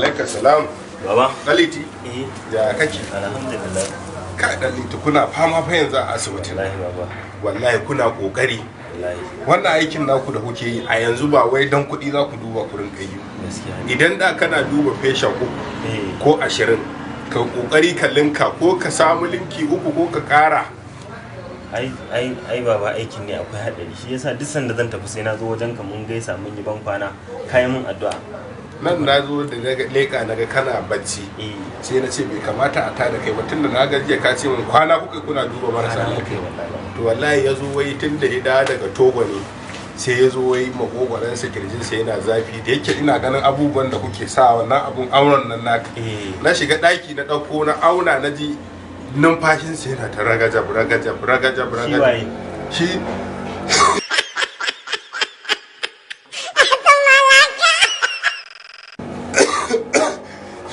Alaika salam. Baba. Daliti. Ya kake? Alhamdulillah. Ka daliti kuna fama fa yanzu a asibiti. Wallahi baba. Wallahi kuna kokari. Wallahi. Wannan aikin naku da kuke yi a yanzu ba wai dan kuɗi za ku duba ku rinka yi. Gaskiya. Idan da kana duba fesha uku ko 20 ka kokari ka linka ko ka samu linki uku ko ka ƙara. Ai baba aikin ne akwai hadari. Shi yasa duk sanda zan tafi sai na zo wajen ka mun gaisa mun yi ban kwana kai mun addu'a. Nan na zo da leka naga kana bacci sai na ce bai kamata a tada kai ba tunda na ga jiya ka ce min kwana kuka kuna duba marasa lafiya to wallahi ya zo wai tunda ya daga Togo ne sai ya zo wai makogoran sa kirjin sa yana zafi da yake ina ganin abubuwan da kuke sa wannan abun auren nan naka na shiga daki na dauko na auna na ji numfashin sa yana ta ragajab shi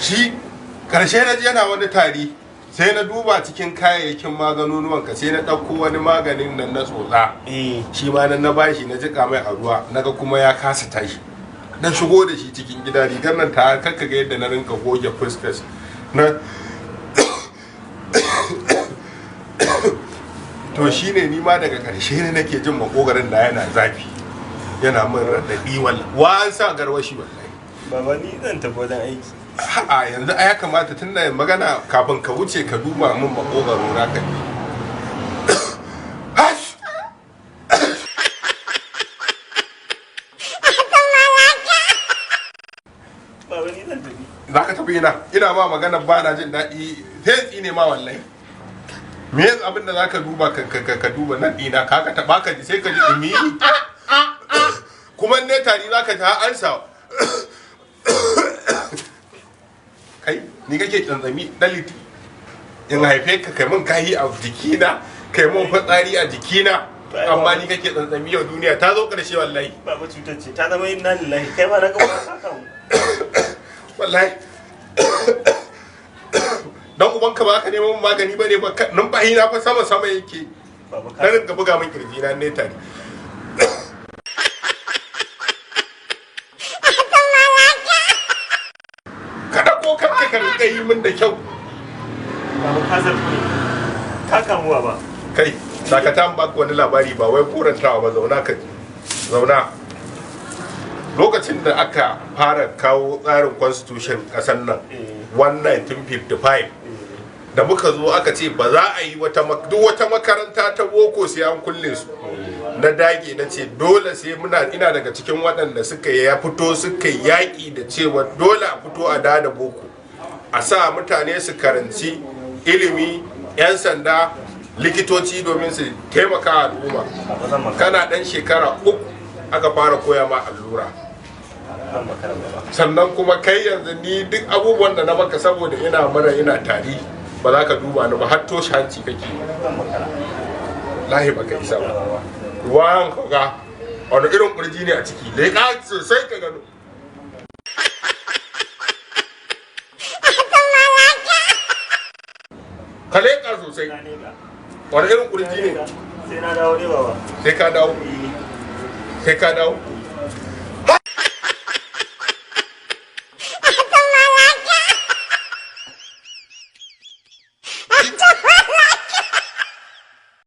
shi karshe na ji yana wani tari sai na duba cikin kayayyakin maganunuwanka sai na ɗauko wani maganin nan na tsotsa shi ma nan na bashi na jika mai a ruwa naga kuma ya kasa tashi na shigo da shi cikin gida rigar nan ta kakka ga yadda na rinka goge fuskar na to shine ni ma daga karshe ne nake jin makogarin da yana zafi yana min raɗaɗi wa an sa garwashi wallahi Baba ni zan tafi wajen aiki. A'a yanzu ya kamata tun da magana kafin ka wuce ka duba min makogaro na ka ne. Baba ni zan tafi. Za ka tafi ina ma magana ba na jin daɗi sai ne ma wallahi. Me yanzu abin da za ka duba ka duba nan ɗina ka taɓa ka ji sai ka ji ɗumi. Kuma ne tari za ka ta ansa. Kai ni kake tsantsami daliti in haife ka kai mun kayi a jikina kai mun fitsari a jikina amma ni kake tsantsami yau duniya ta zo karshe wallahi Baba cutar ce ta zama inna lillahi kai ma na ga haka wallahi dan ubanka ba ka neman magani bane ba numfashi na fa sama yake na rinka buga min kirji na ne tare ka rika yi min da kyau. Baba ka zarfi ka kamuwa ba. Kai, dakata ba ku wani labari ba wai korantawa ba zauna. Lokacin da aka fara kawo tsarin constitution kasar nan 1955 da muka zo aka ce ba za a yi duk wata makaranta ta boko sai an kulle su. Na dage na ce dole sai ina daga cikin waɗanda suka yaƙi da cewa dole a fito a da boko. A sa mutane su karanci ilimi 'yan sanda likitoci domin su taimaka al'umma kana dan shekara 3 aka fara koya ma allura sannan kuma kai yanzu ni duk abubuwan da na maka saboda ina tari ba za ka duba ni ba har toshe hanci kake lahi baka isa ba ruwan kaga wani irin kurji ne a ciki leƙa sosai ka gano ka leƙa sosai wani irin kurji ne sai na dawo ne baba sai ka dawo